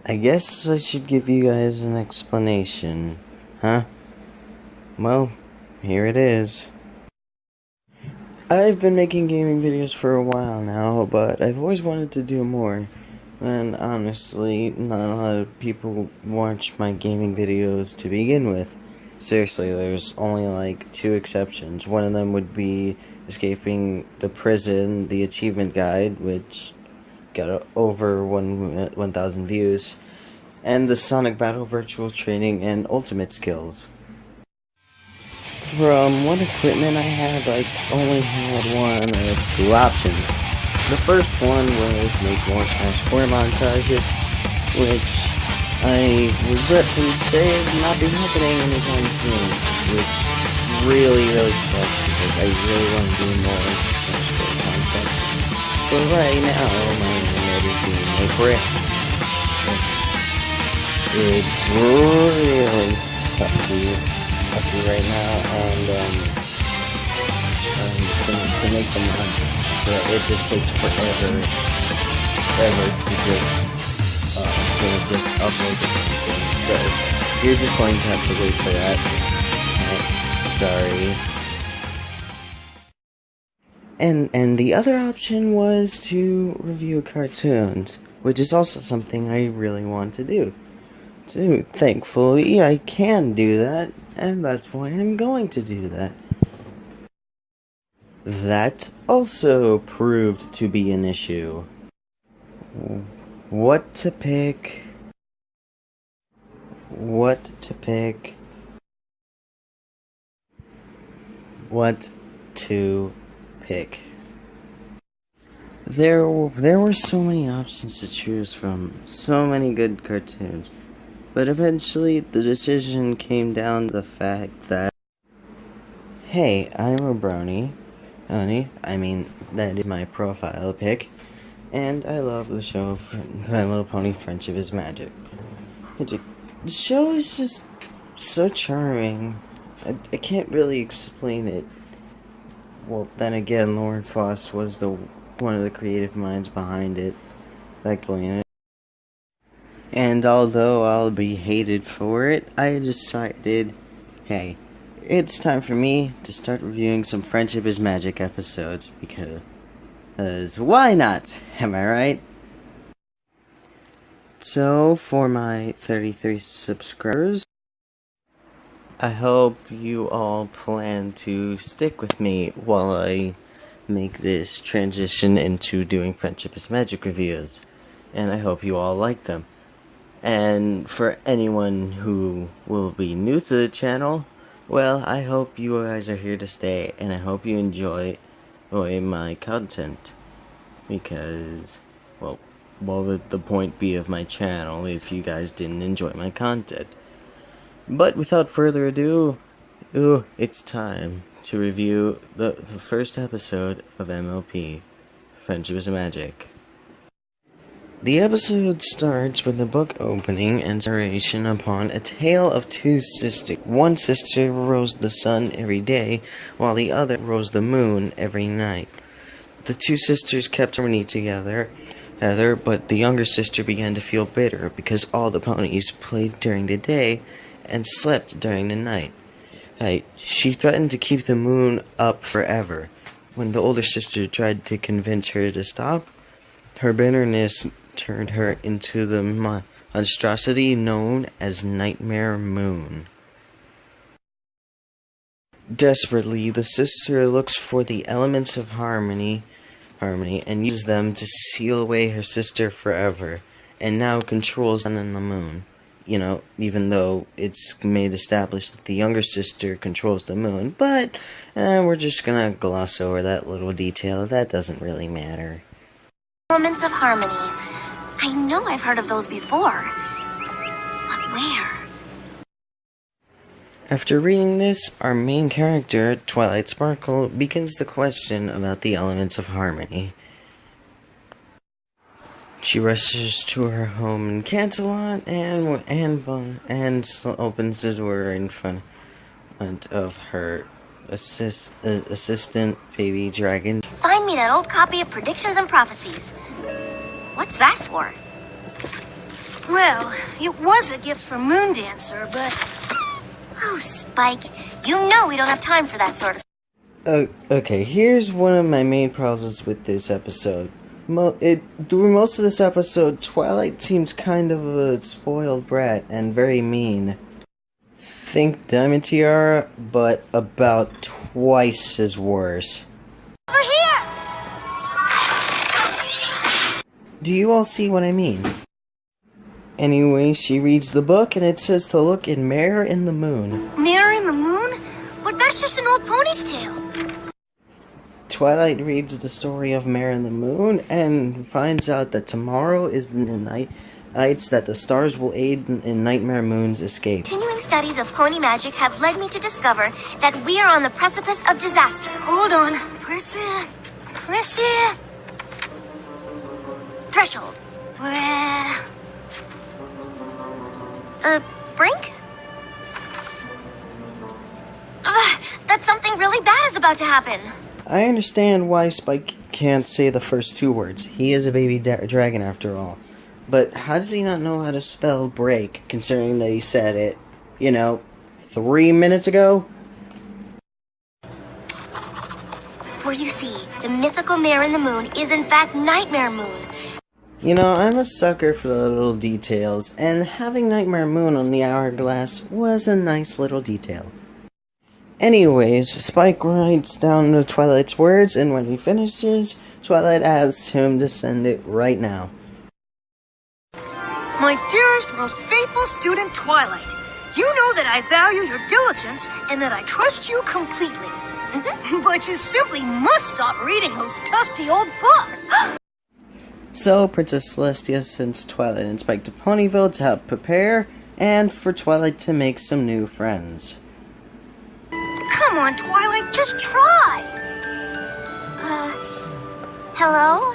I guess I should give you guys an explanation, huh? Well, here it is. I've been making gaming videos for a while now, but I've always wanted to do more. And honestly, not a lot of people watch my gaming videos to begin with. Seriously, there's only like 2 exceptions. One of them would be escaping the prison, the achievement guide, which got over 1,000 views, and the Sonic Battle virtual training and ultimate skills. From what equipment I had, I only had 1 or 2 options. The first one was make more Smash 4 montages, which I regretfully say will not be happening anytime soon, which really sucks because I really want to do more Smash 4 content. But right now, my internet is being a brick. It's really sucky right now, and to make them run, so it just takes forever to just upload something. So you're just going to have to wait for that. Sorry. And the other option was to review cartoons, which is also something I really want to do. So thankfully, I can do that, and that's why I'm going to do that. That also proved to be an issue. What to pick? What to pick? What to pick? There were so many options to choose from, so many good cartoons, but eventually the decision came down to the fact that, hey, I'm a brony, that is my profile pic, and I love the show My Little Pony Friendship is Magic. The show is just so charming. I can't really explain it. Well, then again, Lauren Faust was one of the creative minds behind it. That explain it. And although I'll be hated for it, I decided, hey, it's time for me to start reviewing some Friendship is Magic episodes, because why not? Am I right? So, for my 33 subscribers, I hope you all plan to stick with me while I make this transition into doing Friendship is Magic reviews, and I hope you all like them. And for anyone who will be new to the channel, well, I hope you guys are here to stay, and I hope you enjoy my content, because, well, what would the point be of my channel if you guys didn't enjoy my content? But without further ado, it's time to review the first episode of MLP, Friendship is Magic. The episode starts with the book opening and narration upon a tale of 2 sisters. One sister rose the sun every day, while the other rose the moon every night. The 2 sisters kept harmony together, but the younger sister began to feel bitter because all the ponies played during the day and slept during the night. She threatened to keep the moon up forever. When the older sister tried to convince her to stop, her bitterness turned her into the monstrosity known as Nightmare Moon. Desperately, the sister looks for the elements of harmony and uses them to seal away her sister forever, and now controls the sun and the moon. Even though it's made established that the younger sister controls the moon, but we're just gonna gloss over that little detail. That doesn't really matter. Elements of harmony. I know I've heard of those before. But where? After reading this, our main character, Twilight Sparkle, begins the question about the elements of harmony. She rushes to her home in Cantalon and opens the door in front of her assistant, Baby Dragon. Find me that old copy of Predictions and Prophecies. What's that for? Well, it was a gift from Moondancer, but... Oh, Spike, you know we don't have time for that sort of... Okay, here's one of my main problems with this episode. Through most of this episode, Twilight seems kind of a spoiled brat and very mean. Think Diamond Tiara, but about twice as worse. Over here! Do you all see what I mean? Anyway, she reads the book and it says to look in Mirror in the Moon. Mirror in the Moon? But that's just an old pony's tale. Twilight reads the story of Mirror in the Moon and finds out that tomorrow is the nights that the stars will aid in Nightmare Moon's escape. Continuing studies of pony magic have led me to discover that we are on the precipice of disaster. Hold on. Press it. Press it. Threshold. Brink? That something really bad is about to happen. I understand why Spike can't say the first two words. He is a baby dragon after all. But how does he not know how to spell break, considering that he said it, 3 minutes ago? For you see, the mythical Mirror in the Moon is in fact Nightmare Moon. I'm a sucker for the little details, and having Nightmare Moon on the hourglass was a nice little detail. Anyways, Spike writes down the Twilight's words, and when he finishes, Twilight asks him to send it right now. My dearest, most faithful student, Twilight, you know that I value your diligence and that I trust you completely. But you simply must stop reading those dusty old books. So, Princess Celestia sends Twilight and Spike to Ponyville to help prepare, and for Twilight to make some new friends. Come on, Twilight, just try. Hello?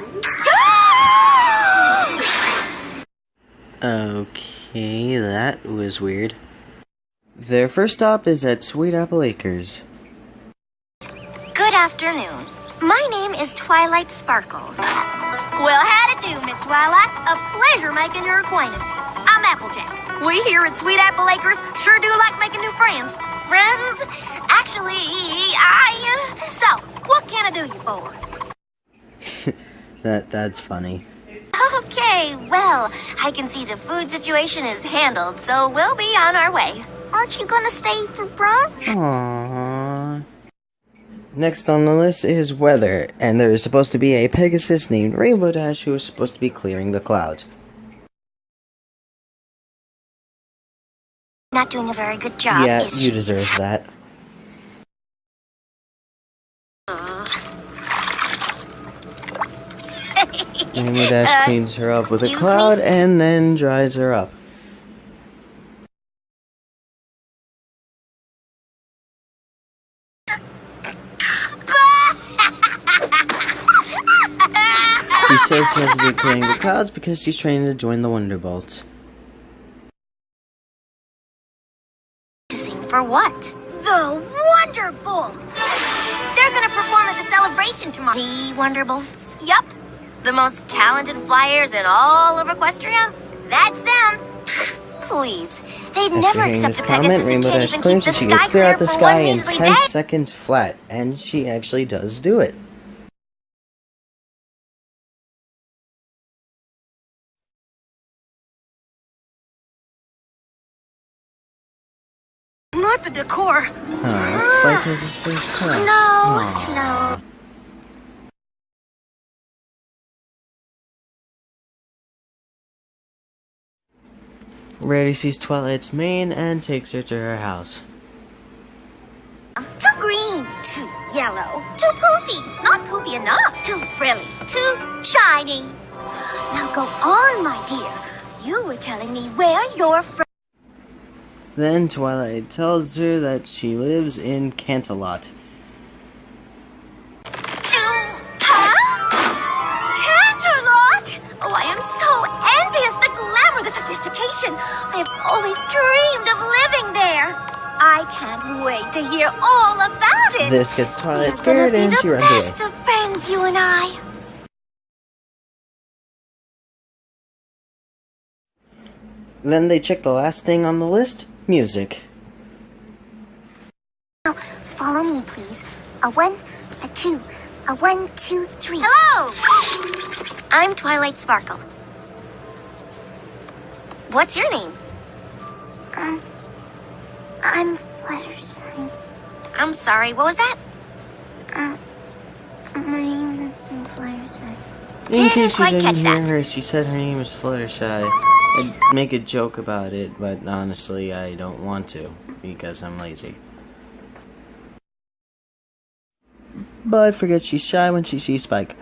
Okay, that was weird. Their first stop is at Sweet Apple Acres. Good afternoon. My name is Twilight Sparkle. Well, how'd it do, Miss Twilight? A pleasure making your acquaintance. I'm Applejack. We here at Sweet Apple Acres sure do like making new friends. Friends? Actually, So, what can I do you for? That's funny. Okay, well, I can see the food situation is handled, so we'll be on our way. Aren't you gonna stay for brunch? Aww. Next on the list is weather, and there is supposed to be a Pegasus named Rainbow Dash who is supposed to be clearing the clouds. Not doing a very good job, Yeah, is you she? deserve that. Rainbow Dash cleans her up with a excuse cloud me? and then dries her up. She says she has to be clearing the clouds because she's training to join the Wonderbolts. To sing for what? The Wonderbolts! They're gonna perform at the celebration tomorrow. The Wonderbolts? Yup. The most talented flyers in all of Equestria? That's them. Please. They'd After never hearing accept this a comment, Pegasus who Rainbow can't Dash even keep claims the that she sky can clear out the for sky one in measly 10 day. seconds flat, and she actually does do it. Not the decor. Oh, Spike has his first cut. No. Rarity sees Twilight's mane and takes her to her house. Too green. Too yellow. Too poofy. Not poofy enough. Too frilly. Too shiny. Now go on, my dear. You were telling me where you're from. Then Twilight tells her that she lives in Canterlot. Canterlot! Oh, I am so envious. The glamour, the sophistication. I have always dreamed of living there. I can't wait to hear all about it. This gets Twilight We're scared gonna and be she the runs away. best of friends, you and I. Then they check the last thing on the list, music. Follow me, please. A 1, a 2, a 1, 2, 3. Hello! I'm Twilight Sparkle. What's your name? I'm Fluttershy. I'm sorry, what was that? My name is Fluttershy. In case you quite didn't catch hear that. her, she said her name is Fluttershy. I'd make a joke about it, but honestly, I don't want to, because I'm lazy. But forget she's shy when she sees Spike.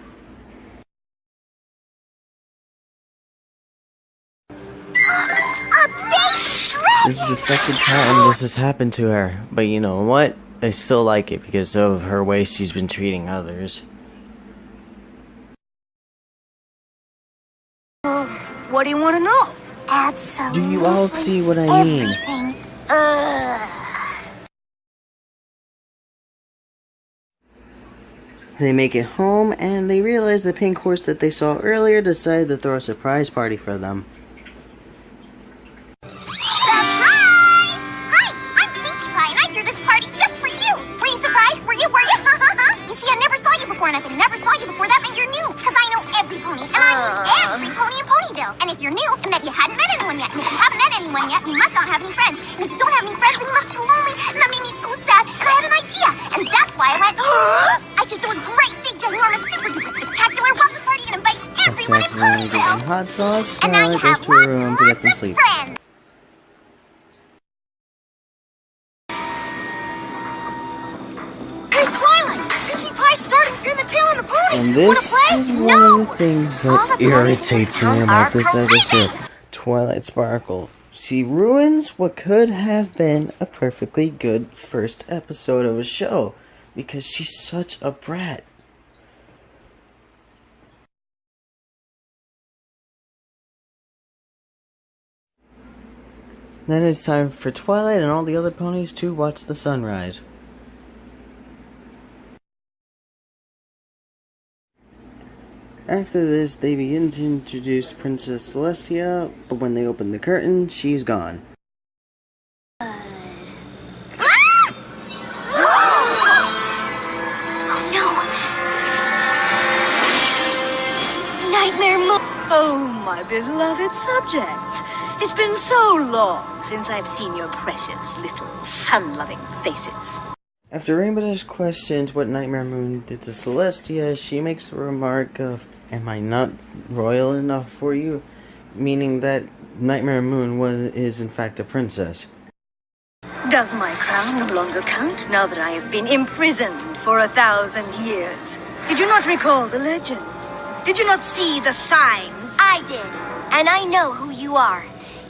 This is the second time this has happened to her, but you know what? I still like it because of her way she's been treating others. What do you want to know? Absolutely. Do you all see what I mean? Everything. They make it home, and they realize the pink horse that they saw earlier decided to throw a surprise party for them. Surprise! Hi, I'm Pinkie Pie, and I threw this party just for you. Were you surprised? Were you? You see, I never saw you before, and if I never saw you before, that meant you're new. Because I know every pony, and I know every pony in Ponyville. And if you're new, it meant you hadn't met anyone yet. And if you haven't met anyone yet, you must not have any friends. And if you don't have any friends, then you must be lonely. And that made me so sad, and I had an idea. And that's why I went, I should throw a great, big, ginormous, super-duper spectacular welcome party and invite everyone in Ponyville. Hot sauce, And now you goes have to her lots room and to get lots some of sleep. friends. Hey, Twilight! Pinkie Pie's starting to turn the tail on the pony. And Wanna this play? is one No! of the things All that the ponies in irritates this me town about are this crazy. episode. Twilight Sparkle. She ruins what could have been a perfectly good first episode of a show because she's such a brat. Then it's time for Twilight and all the other ponies to watch the sunrise. After this, they begin to introduce Princess Celestia, but when they open the curtain, she's gone. Nightmare Moon. Oh, my beloved subjects. It's been so long since I've seen your precious little sun-loving faces. After Rainbow Dash questions what Nightmare Moon did to Celestia, she makes the remark of, "Am I not royal enough for you?" Meaning that Nightmare Moon is in fact a princess. Does my crown no longer count now that I have been imprisoned for 1,000 years? Did you not recall the legend? Did you not see the signs? I did. And I know who you are.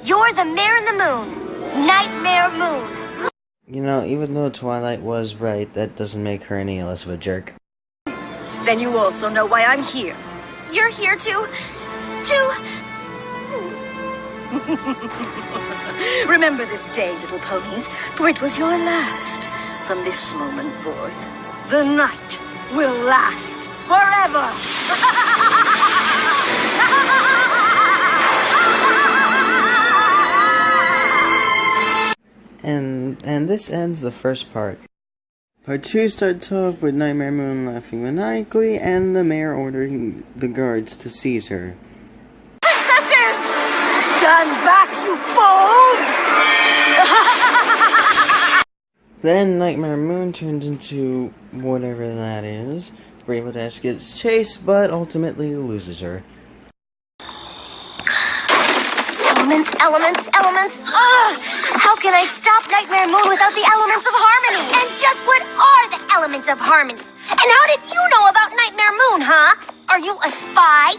You're the Mare in the Moon. Nightmare Moon. You know, even though Twilight was right, that doesn't make her any less of a jerk. Then you also know why I'm here. You're here to... Remember this day, little ponies, for it was your last. From this moment forth, the night will last forever. And this ends the first part. Part 2 starts off with Nightmare Moon laughing maniacally and the mayor ordering the guards to seize her. Princesses! Stand back, you fools! Then Nightmare Moon turns into whatever that is. Rainbow Dash gets chased, but ultimately loses her. Elements. How can I stop Nightmare Moon without the elements of harmony? And just what are the elements of harmony? And how did you know about Nightmare Moon, huh? Are you a spy?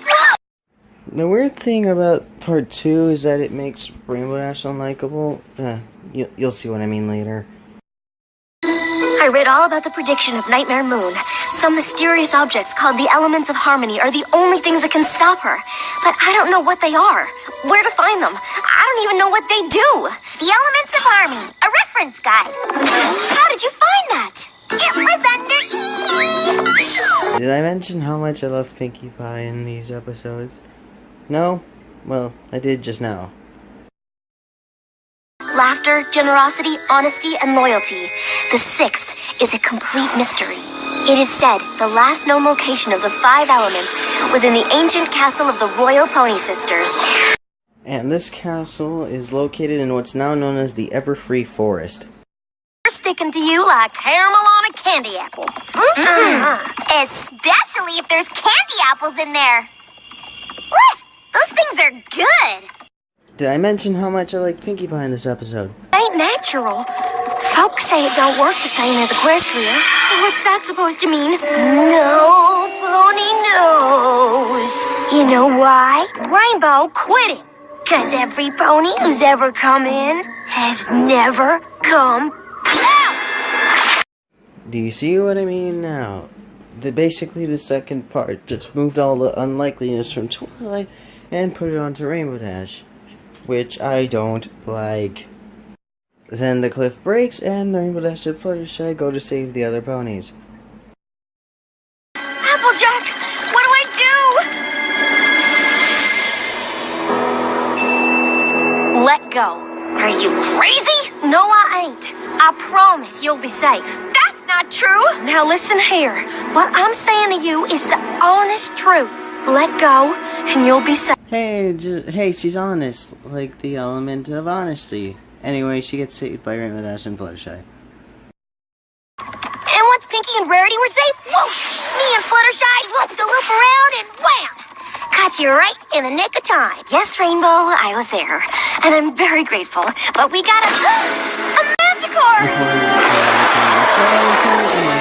The weird thing about part 2 is that it makes Rainbow Dash unlikable. You'll see what I mean later. I read all about the prediction of Nightmare Moon. Some mysterious objects called the elements of harmony are the only things that can stop her. But I don't know what they are, where to find them. I don't even know what they do. The elements of harmony, a reference guide. How did you find that? It was under E! Did I mention how much I love Pinkie Pie in these episodes? No? Well, I did just now. laughter, generosity, honesty, and loyalty. The sixth is a complete mystery. It is said the last known location of the 5 elements was in the ancient castle of the Royal Pony Sisters. And this castle is located in what's now known as the Everfree Forest. We're sticking to you like caramel on a candy apple. Especially if there's candy apples in there. What? Those things are good. Did I mention how much I like Pinkie Pie in this episode? Ain't natural. Folks say it don't work the same as Equestria. What's that supposed to mean? Nobody knows. You know why? Rainbow quit it. 'Cause every pony who's ever come in has never come out. Do you see what I mean now? Basically the second part just moved all the unlikeliness from Twilight and put it onto Rainbow Dash, which I don't like. Then the cliff breaks and Rainbow Dash and Fluttershy go to save the other ponies. Applejack, what do I do? Let go. Are you crazy? No, I ain't. I promise you'll be safe. That's not true. Now listen here. What I'm saying to you is the honest truth. Let go, and you'll be safe. Hey, she's honest, like the element of honesty. Anyway, she gets saved by Rainbow Dash and Fluttershy. And once Pinkie and Rarity were safe, whoosh! Me and Fluttershy looped a loop around and wham! Caught you right in the nick of time. Yes, Rainbow, I was there. And I'm very grateful. But we got a Manticore!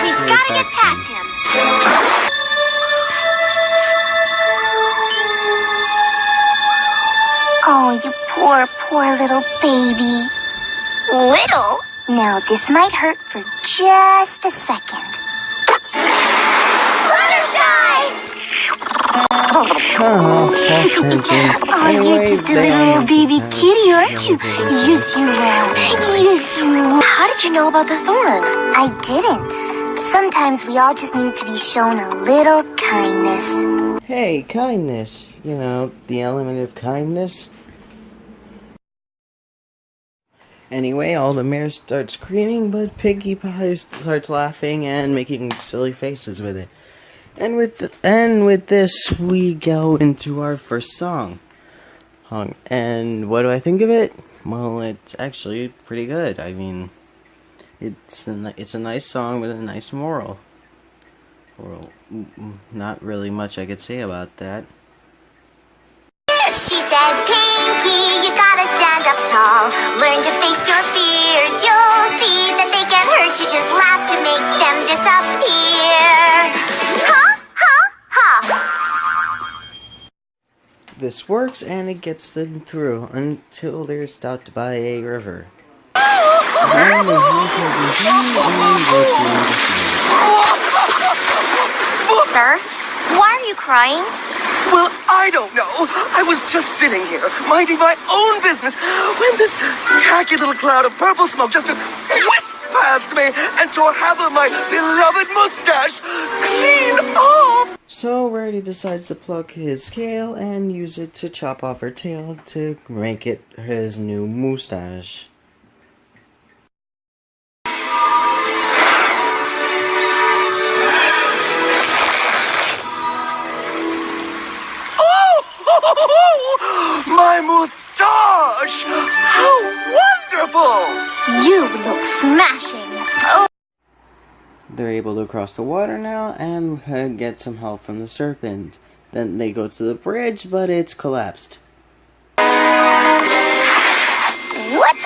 We've got to get past him. Oh, you poor little baby. Little? Now, this might hurt for just a second. Fluttershy! Oh, you're just a little baby kitty, aren't you? Yes, you are. Yes, you are. How did you know about the thorn? I didn't. Sometimes we all just need to be shown a little kindness. Hey, kindness. You know, the element of kindness. Anyway, all the mares start screaming, but Pinkie Pie starts laughing and making silly faces with it. And with this, we go into our first song. And what do I think of it? Well, it's actually pretty good. I mean, it's a nice song with a nice moral. Well, not really much I could say about that. She said, Pinkie, you gotta stand up tall. Learn to face your fears. You'll see that they can't hurt you. Just laugh to make them disappear. Ha, ha, ha. This works and it gets them through until they're stopped by a river. Sir, why are you crying? Well, I don't know. I was just sitting here, minding my own business, when this tacky little cloud of purple smoke just whisked past me and tore half of my beloved mustache clean off. So Rarity decides to pluck his scale and use it to chop off her tail to make it his new mustache. My moustache! How wonderful! You look smashing. Oh. They're able to cross the water now and get some help from the serpent. Then they go to the bridge, but it's collapsed. What's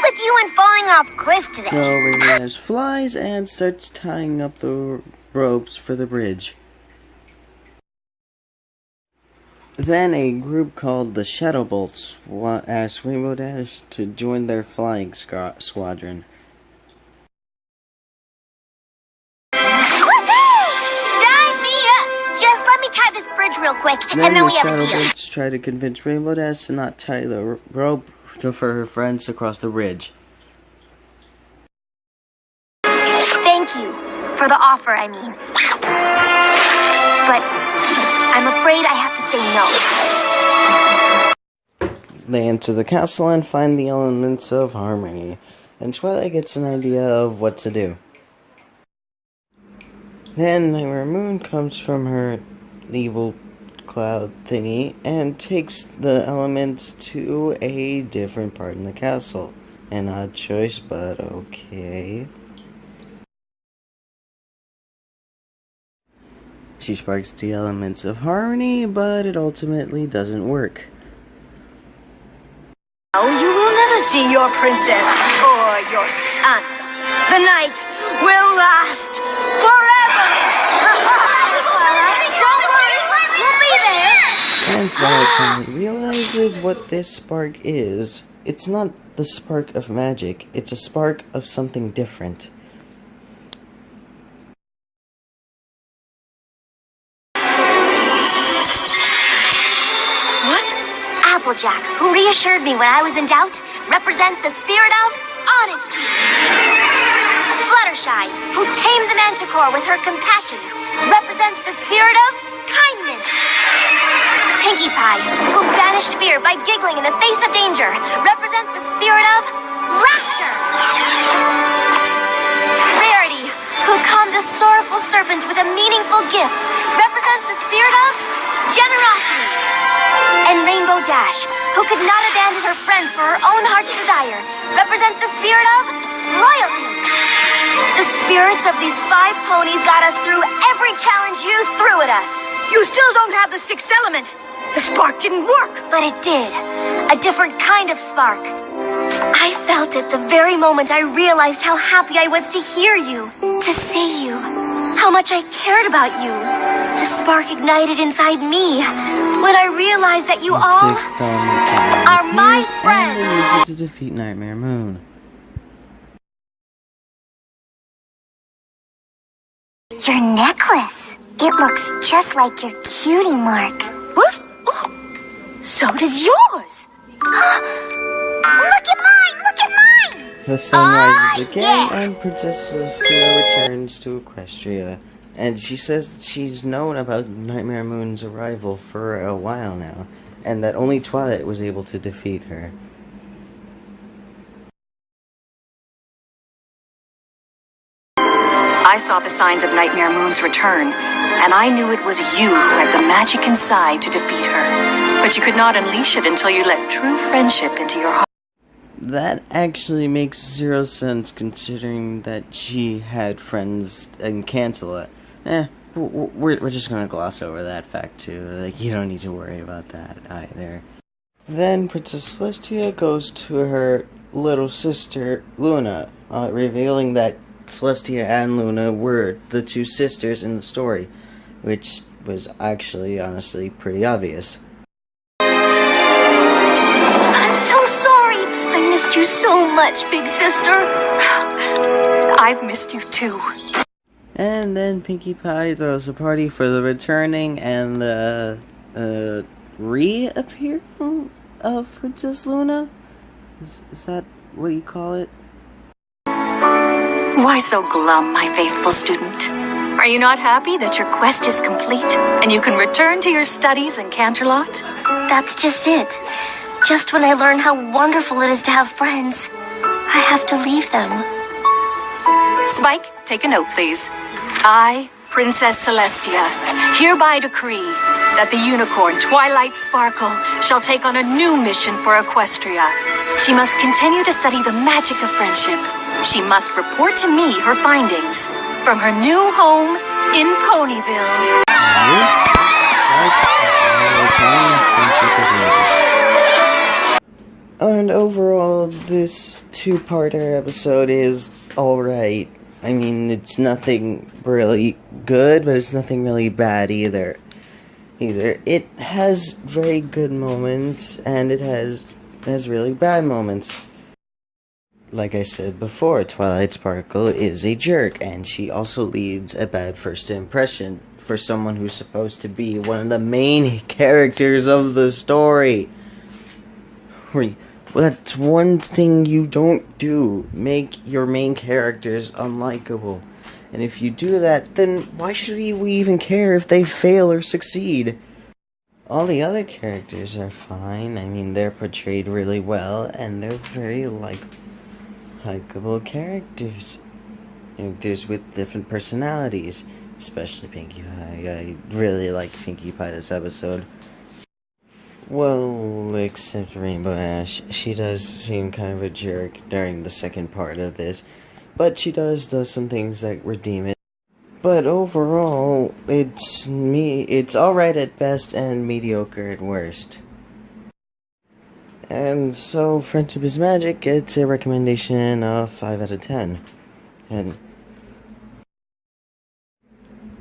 with you and falling off cliffs today? So Rainbow flies and starts tying up the ropes for the bridge. Then a group called the Shadow Bolts asks Rainbow Dash to join their flying squadron. Sign me up! Just let me tie this bridge real quick, and then we have a the Shadow deal. Bolts try to convince Rainbow Dash to not tie the rope for her friends to cross the bridge. Thank you for the offer, I mean. But I'm afraid I have to say no. They enter the castle and find the elements of harmony, and Twilight gets an idea of what to do. Then Nightmare Moon comes from her evil cloud thingy and takes the elements to a different part in the castle. An odd choice, but okay. She sparks the elements of harmony, but it ultimately doesn't work. Now you will never see your princess or your son. The night will last forever! Don't worry, we'll be there! And Twilight finally realizes what this spark is. It's not the spark of magic, it's a spark of something different. Applejack, who reassured me when I was in doubt, represents the spirit of honesty. Fluttershy, who tamed the manticore with her compassion, represents the spirit of kindness. Pinkie Pie, who banished fear by giggling in the face of danger, represents the spirit of laughter. Rarity, who calmed a sorrowful serpent with a meaningful gift, represents the spirit of generosity. And Rainbow Dash, who could not abandon her friends for her own heart's desire, represents the spirit of loyalty. The spirits of these 5 ponies got us through every challenge you threw at us. You still don't have the 6th element. The spark didn't work. But it did. A different kind of spark. I felt it the very moment I realized how happy I was to hear you, to see you, how much I cared about you. The spark ignited inside me when I realized that you all are my friends. And they use it to defeat Nightmare Moon. Your necklace. It looks just like your cutie mark. What? Oh, so does yours. Look at mine! Look at mine! The sun rises again, and Princess Celestia returns to Equestria. And she says that she's known about Nightmare Moon's arrival for a while now, and that only Twilight was able to defeat her. I saw the signs of Nightmare Moon's return, and I knew it was you who had the magic inside to defeat her. But you could not unleash it until you let true friendship into your heart. That actually makes 0 sense, considering that she had friends in Canterlot. We're just gonna gloss over that fact too. Like, you don't need to worry about that either. Then Princess Celestia goes to her little sister, Luna, revealing that Celestia and Luna were the 2 sisters in the story, which was actually, honestly, pretty obvious. I'm so sorry. I missed you so much, big sister. I've missed you too. And then Pinkie Pie throws a party for the returning and the reappearing of Princess Luna? Is that what you call it? Why so glum, my faithful student? Are you not happy that your quest is complete and you can return to your studies in Canterlot? That's just it. Just when I learn how wonderful it is to have friends, I have to leave them. Spike, take a note, please. I, Princess Celestia, hereby decree that the unicorn Twilight Sparkle shall take on a new mission for Equestria. She must continue to study the magic of friendship. She must report to me her findings from her new home in Ponyville. And overall, this 2-parter episode is alright. I mean, it's nothing really good, but it's nothing really bad either. It has very good moments, and it has really bad moments. Like I said before, Twilight Sparkle is a jerk, and she also leads a bad first impression for someone who's supposed to be one of the main characters of the story. That's one thing you don't do. Make your main characters unlikable. And if you do that, then why should we even care if they fail or succeed? All the other characters are fine. I mean, they're portrayed really well, and they're very likable characters. Characters with different personalities, especially Pinkie Pie. I really like Pinkie Pie this episode. Well, except Rainbow Ash. She does seem kind of a jerk during the second part of this, but she does some things that redeem it. But overall, it's alright at best and mediocre at worst. And so, Friendship is Magic gets a recommendation of 5 out of 10. And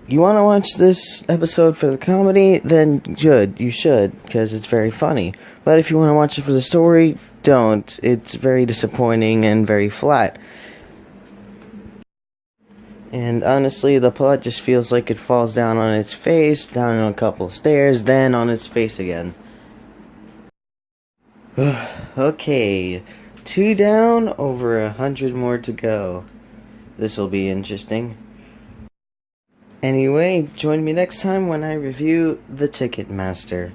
you want to watch this episode for the comedy? Then you should, because it's very funny. But if you want to watch it for the story, don't. It's very disappointing and very flat. And honestly, the plot just feels like it falls down on its face, down a couple stairs, then on its face again. Okay, 2 down, over 100 more to go. This'll be interesting. Anyway, join me next time when I review The Ticketmaster.